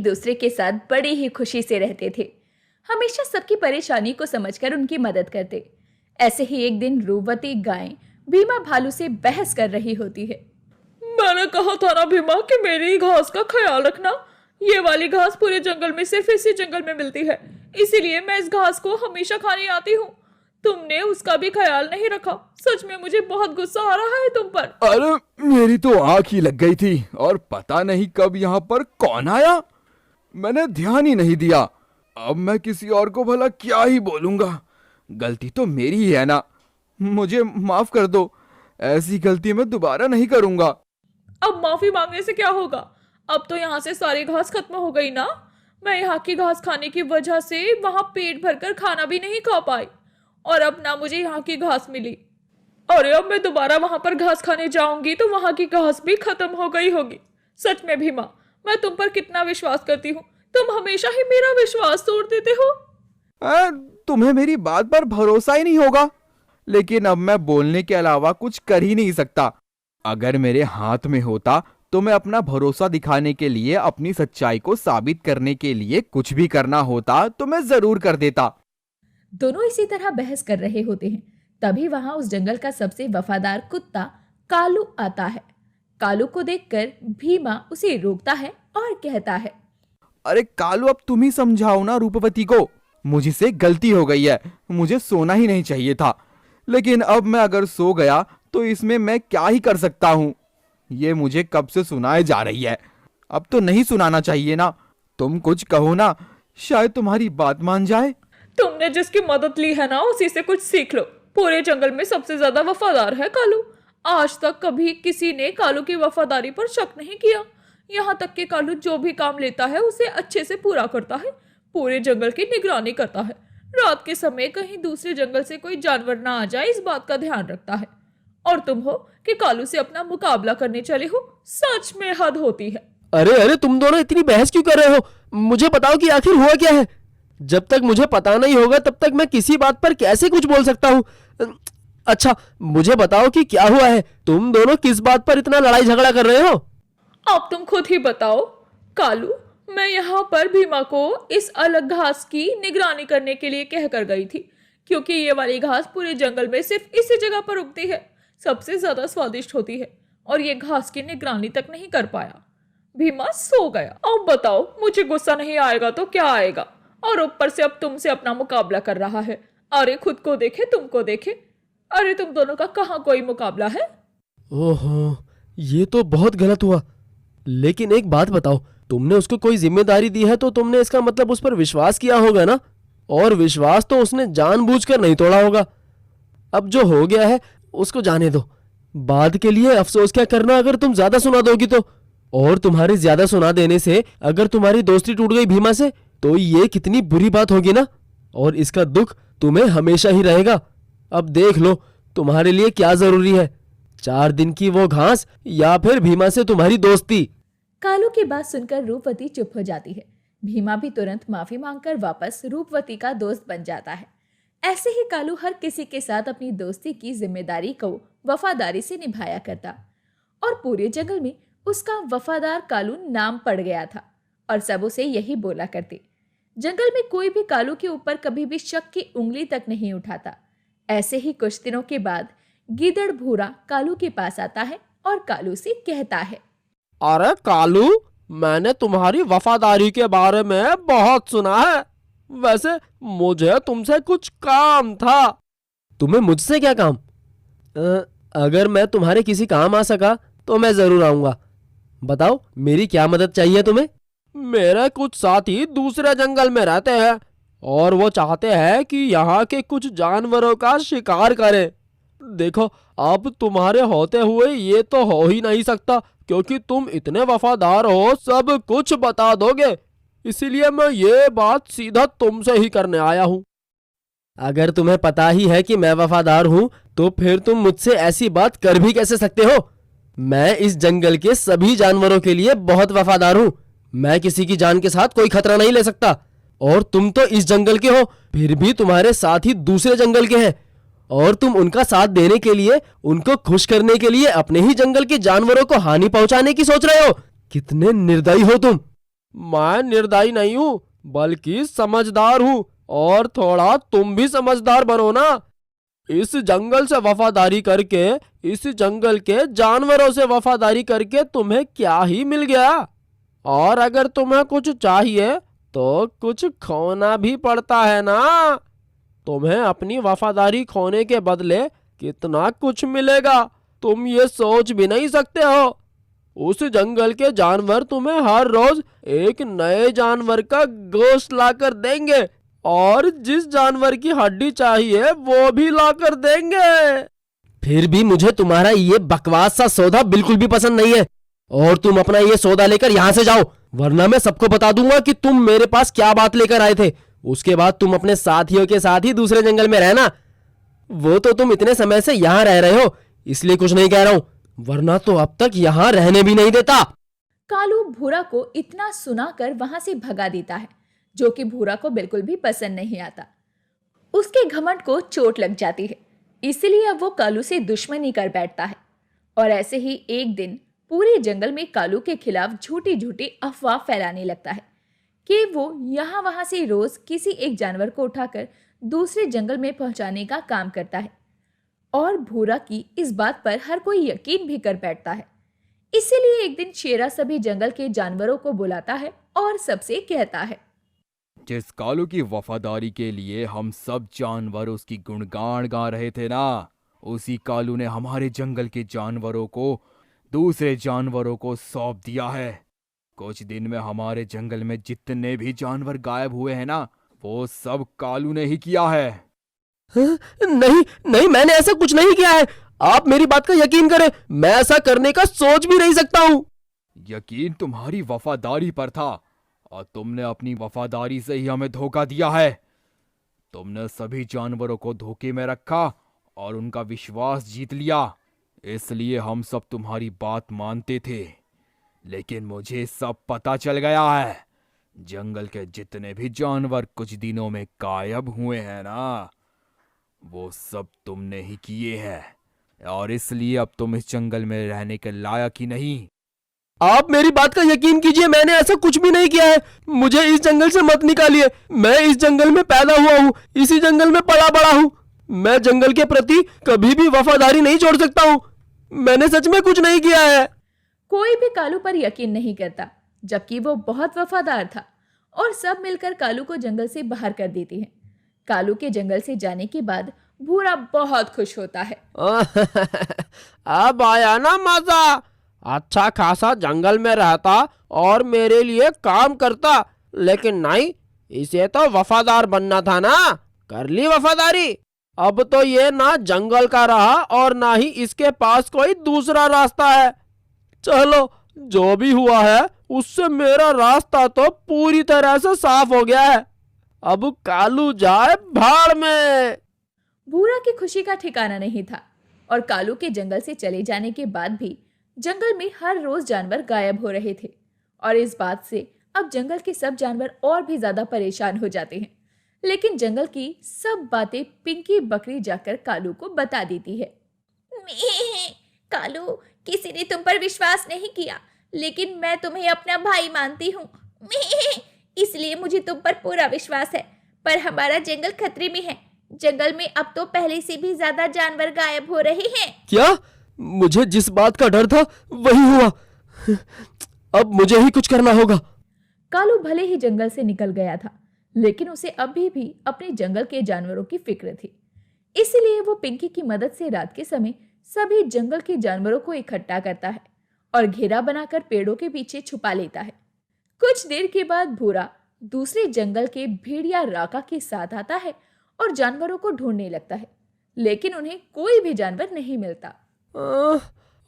दूसरे के साथ बड़ी ही खुशी से रहते थे। हमेशा सबकी परेशानी को समझकर उनकी मदद करते। ऐसे ही एक दिन रूपवती गाय भीमा भालू से बहस कर रही होती है। मैंने कहा था ना भीमा कि मेरी घास का ख्याल रखना। ये वाली घास पूरे जंगल में सिर्फ इसी जंगल में मिलती है, इसीलिए मैं इस घास को हमेशा खाने आती हूँ। तुमने उसका भी ख्याल नहीं रखा। सच में मुझे बहुत गुस्सा आ रहा है तुम पर। अरे मेरी तो आंख ही लग गई थी और पता नहीं कब यहाँ पर कौन आया, मैंने ध्यान ही नहीं दिया। अब मैं किसी और को भला क्या ही बोलूंगा। गलती तो मेरी ही है ना, मुझे माफ कर दो। ऐसी गलती मैं दोबारा नहीं करूंगा। अब माफी मांगने से क्या होगा? अब तो यहाँ से सारी घास खत्म हो गई ना। मैं यहाँ की घास खाने की वजह से वहां पेट भरकर खाना भी नहीं खा पाई और अब ना मुझे यहाँ की घास मिली। अरे अब मैं दोबारा वहां पर घास खाने जाऊंगी तो वहां की घास भी खत्म हो गई होगी। सच में भीमा, मैं तुम पर कितना विश्वास करती हूँ, तुम हमेशा ही मेरा विश्वास तोड़ देते हो। तुम्हें मेरी बात पर भरोसा ही नहीं होगा, लेकिन अब मैं बोलने के अलावा कुछ कर ही नहीं सकता। अगर मेरे हाथ में होता तो मैं अपना भरोसा दिखाने के लिए, अपनी सच्चाई को साबित करने के लिए कुछ भी करना होता तो मैं जरूर कर देता। दोनों इसी तरह बहस कर रहे होते हैं। तभी वहां उस जंगल का सबसे वफादार कुत्ता कालू आता है। कालू को देखकर भीमा उसे रोकता है और कहता है, अरे कालू, अब तुम ही समझाओ ना रूपवती को। मुझसे गलती हो गई है, मुझे सोना ही नहीं चाहिए था। लेकिन अब मैं अगर सो गया तो इसमें मैं क्या ही कर सकता हूँ। ये मुझे कब से सुनाए जा रही है, अब तो नहीं सुनाना चाहिए ना। तुम कुछ कहो ना, शायद तुम्हारी बात मान जाए। तुमने जिसकी मदद ली है ना, उसी से कुछ सीख लो। पूरे जंगल में सबसे ज्यादा वफादार है कालू। आज तक कभी किसी ने कालू की वफादारी पर शक नहीं किया। यहाँ तक कि कालू जो भी काम लेता है उसे अच्छे से पूरा करता है, पूरे जंगल की निगरानी करता है। रात के समय कहीं दूसरे जंगल से कोई जानवर ना आ जाए, इस बात का ध्यान रखता है। और तुम हो कि कालू से अपना मुकाबला करने चले हो। सच में हद होती है। अरे अरे, तुम दोनों इतनी बहस क्यों कर रहे हो? मुझे बताओ कि आखिर हुआ क्या है। जब तक मुझे पता नहीं होगा तब तक मैं किसी बात पर कैसे कुछ बोल सकता हूँ। अच्छा, मुझे बताओ कि क्या हुआ है। तुम दोनों किस बात पर इतना लड़ाई झगड़ा कर रहे हो? अब तुम खुद ही बताओ। कालू, मैं यहाँ पर भीमा को इस अलग घास की निगरानी करने के लिए कहकर गई थी, क्योंकि ये वाली घास पूरे जंगल में सिर्फ इसी जगह पर उगती है, सबसे ज्यादा स्वादिष्ट होती है, और ये घास की निगरानी तक नहीं कर पाया। भीमा सो गया। अब बताओ, मुझे गुस्सा नहीं आएगा तो क्या आएगा? और ऊपर से अब तुमसे अपना मुकाबला कर रहा है। अरे खुद को देखे, तुमको देखे। अरे तुम दोनों का कहाँ कोई मुकाबला है? ओहो, ये तो बहुत गलत हुआ। लेकिन एक बात बताओ, तुमने उसको कोई जिम्मेदारी दी है तो तुमने इसका मतलब उस पर विश्वास किया होगा ना। और विश्वास तो उसने जानबूझकर नहीं तोड़ा होगा। अब जो हो गया है उसको जाने दो। बाद के लिए अफसोस क्या करना अगर तुम ज्यादा सुना दोगी तो। और तुम्हारे ज्यादा सुना देने से अगर तुम्हारी दोस्ती टूट गई भीमा से तो ये कितनी बुरी बात होगी ना। और इसका दुख तुम्हें हमेशा ही रहेगा। अब देख लो तुम्हारे लिए क्या जरूरी है, 4 दिन की वो घास या फिर भीमा से तुम्हारी दोस्ती। कालू की बात सुनकर रूपवती चुप हो जाती है। भीमा भी तुरंत माफी मांगकर वापस रूपवती का दोस्त बन जाता है। ऐसे ही कालू हर किसी के साथ अपनी दोस्ती की जिम्मेदारी को वफादारी से निभाया करता और पूरे जंगल में उसका वफादार कालू नाम पड़ गया था और सब उसे यही बोला करते। जंगल में कोई भी कालू के ऊपर कभी भी शक की उंगली तक नहीं उठाता। ऐसे ही कुछ दिनों के बाद गीदड़ भूरा कालू के पास आता है और कालू से कहता है, अरे कालू, मैंने तुम्हारी वफादारी के बारे में बहुत सुना है। वैसे मुझे तुमसे कुछ काम था। तुम्हें मुझसे क्या काम? अगर मैं तुम्हारे किसी काम आ सका तो मैं जरूर आऊंगा। बताओ, मेरी क्या मदद चाहिए तुम्हें? मेरे कुछ साथी दूसरे जंगल में रहते हैं और वो चाहते हैं कि यहाँ के कुछ जानवरों का शिकार करें। देखो, अब तुम्हारे होते हुए ये तो हो ही नहीं सकता, क्योंकि तुम इतने वफादार हो, सब कुछ बता दोगे। इसीलिए मैं ये बात सीधा तुमसे ही करने आया हूँ। अगर तुम्हें पता ही है कि मैं वफादार हूँ तो फिर तुम मुझसे ऐसी बात कर भी कैसे सकते हो? मैं इस जंगल के सभी जानवरों के लिए बहुत वफादार हूँ। मैं किसी की जान के साथ कोई खतरा नहीं ले सकता। और तुम तो इस जंगल के हो, फिर भी तुम्हारे साथी दूसरे जंगल के हैं और तुम उनका साथ देने के लिए, उनको खुश करने के लिए अपने ही जंगल के जानवरों को हानि पहुंचाने की सोच रहे हो। कितने निर्दयी हो तुम। मैं निर्दयी नहीं हूँ बल्कि समझदार हूँ, और थोड़ा तुम भी समझदार बनो ना। इस जंगल से वफादारी करके, इस जंगल के जानवरों से वफादारी करके तुम्हें क्या ही मिल गया? और अगर तुम्हें कुछ चाहिए तो कुछ खोना भी पड़ता है ना। तुम्हें अपनी वफादारी खोने के बदले कितना कुछ मिलेगा तुम ये सोच भी नहीं सकते हो। उस जंगल के जानवर तुम्हें हर रोज एक नए जानवर का गोश्त लाकर देंगे, और जिस जानवर की हड्डी चाहिए वो भी लाकर देंगे। फिर भी मुझे तुम्हारा ये बकवास सा सौदा बिल्कुल भी पसंद नहीं है, और तुम अपना ये सौदा लेकर यहाँ से जाओ, वरना मैं सबको बता दूंगा कि तुम मेरे पास क्या बात लेकर आए थे। उसके बाद तुम अपने साथियों के साथ ही दूसरे जंगल में रहना। वो तो तुम इतने समय से यहाँ रह रहे हो, इसलिए कुछ नहीं कह रहा हूँ, वरना तो अब तक यहाँ रहने भी नहीं देता। कालू भूरा को इतना सुनाकर वहां से भगा देता है, जो कि भूरा को बिल्कुल भी पसंद नहीं आता। उसके घमंड को चोट लग जाती है, इसलिए अब वो कालू से दुश्मनी कर बैठता है। और ऐसे ही एक दिन पूरे जंगल में कालू के खिलाफ झूठी झूठी अफवाह फैलाने लगता है कि वो यहाँ वहां से रोज किसी एक जानवर को उठाकर दूसरे जंगल में पहुंचाने का काम करता है। और भूरा की इस बात पर हर कोई यकीन भी कर बैठता है। इसीलिए एक दिन शेरा सभी जंगल के जानवरों को बुलाता है और सबसे कहता है, जिस कालू की वफादारी के लिए हम सब जानवर उसकी गुणगान गा रहे थे ना, उसी कालू ने हमारे जंगल के जानवरों को दूसरे जानवरों को सौंप दिया है। कुछ दिन में हमारे जंगल में जितने भी जानवर गायब हुए हैं ना, वो सब कालू ने ही किया है। नहीं नहीं, मैंने ऐसा कुछ नहीं किया है। आप मेरी बात का यकीन करें, मैं ऐसा करने का सोच भी नहीं सकता हूँ। यकीन तुम्हारी वफादारी पर था, और तुमने अपनी वफादारी से ही हमें धोखा दिया है। तुमने सभी जानवरों को धोखे में रखा और उनका विश्वास जीत लिया, इसलिए हम सब तुम्हारी बात मानते थे। लेकिन मुझे सब पता चल गया है, जंगल के जितने भी जानवर कुछ दिनों में गायब हुए हैं ना, वो सब तुमने ही किए हैं, और इसलिए अब तुम इस जंगल में रहने के लायक ही नहीं। आप मेरी बात का यकीन कीजिए, मैंने ऐसा कुछ भी नहीं किया है। मुझे इस जंगल से मत निकालिए। मैं इस जंगल में पैदा हुआ हूँ, इसी जंगल में पला बड़ा हूँ। मैं जंगल के प्रति कभी भी वफादारी नहीं छोड़ सकता हूँ। मैंने सच में कुछ नहीं किया है। कोई भी कालू पर यकीन नहीं करता, जबकि वो बहुत वफादार था। और सब मिलकर कालू को जंगल से बाहर कर देती हैं। कालू के जंगल से जाने के बाद भूरा बहुत खुश होता है। अब आया ना मजा। अच्छा खासा जंगल में रहता और मेरे लिए काम करता, लेकिन नहीं, इसे तो वफादार बनना था ना। कर ली वफादारी। अब तो ये ना जंगल का रहा और ना ही इसके पास कोई दूसरा रास्ता है। चलो, जो भी हुआ है उससे मेरा रास्ता तो पूरी तरह से साफ हो गया है। अब कालू जाए भाड़ में। भूरा की खुशी का ठिकाना नहीं था, और कालू के जंगल से चले जाने के बाद भी जंगल में हर रोज जानवर गायब हो रहे थे। और इस बात से अब जंगल के सब जानवर और भी ज्यादा परेशान हो जाते हैं। लेकिन जंगल की सब बातें पिंकी बकरी जाकर कालू को बता देती है। कालू, किसी ने तुम पर विश्वास नहीं किया, लेकिन मैं तुम्हें अपना भाई मानती हूँ, इसलिए मुझे तुम पर पूरा विश्वास है। पर हमारा जंगल खतरे में है। जंगल में अब तो पहले से भी ज्यादा जानवर गायब हो रहे हैं। क्या? मुझे जिस बात का डर था वही हुआ। अब मुझे ही कुछ करना होगा। कालू भले ही जंगल से निकल गया था, लेकिन उसे अभी भी अपने जंगल के जानवरों की फिक्र थी। इसलिए वो पिंकी की मदद से रात के समय सभी जंगल के जानवरों को इकट्ठा करता है और घेरा बनाकर पेड़ों के पीछे छुपा लेता है। कुछ देर के बाद भूरा दूसरे जंगल के भेड़िया राका के साथ आता है और जानवरों को ढूंढने लगता है, लेकिन उन्हें कोई भी जानवर नहीं मिलता।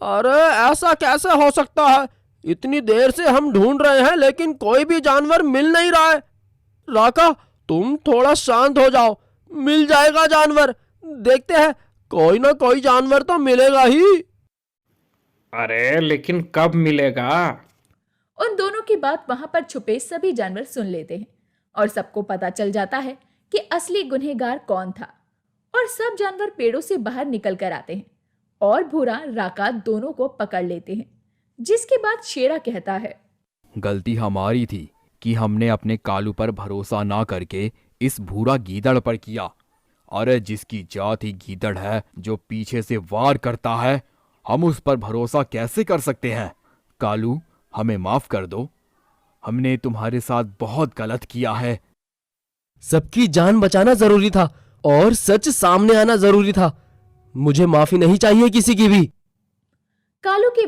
अरे ऐसा कैसे हो सकता है? इतनी देर से हम ढूंढ रहे हैं लेकिन कोई भी जानवर मिल नहीं रहा है। राका, तुम थोड़ा शांत हो जाओ, मिल जाएगा जानवर। देखते हैं, कोई ना कोई जानवर तो मिलेगा ही। अरे लेकिन कब मिलेगा? उन दोनों की बात वहां पर छुपे सभी जानवर सुन लेते हैं और सबको पता चल जाता है कि असली गुनहगार कौन था। और सब जानवर पेड़ों से बाहर निकल कर आते हैं और भूरा राका दोनों को पकड़ लेते हैं। जिसके बाद शेरा कहता है, गलती हमारी थी, कि हमने अपने कालू पर भरोसा ना करके इस भूरा गीदड़ पर किया। अरे जिसकी जात ही गीदड़ है, जो पीछे से वार करता है, हम उस पर भरोसा कैसे कर सकते हैं? कालू, हमें माफ कर दो। हमने तुम्हारे साथ बहुत गलत किया है। सबकी जान बचाना जरूरी था और सच सामने आना जरूरी था। मुझे माफी नहीं चाहिए किसी की भी। कालू की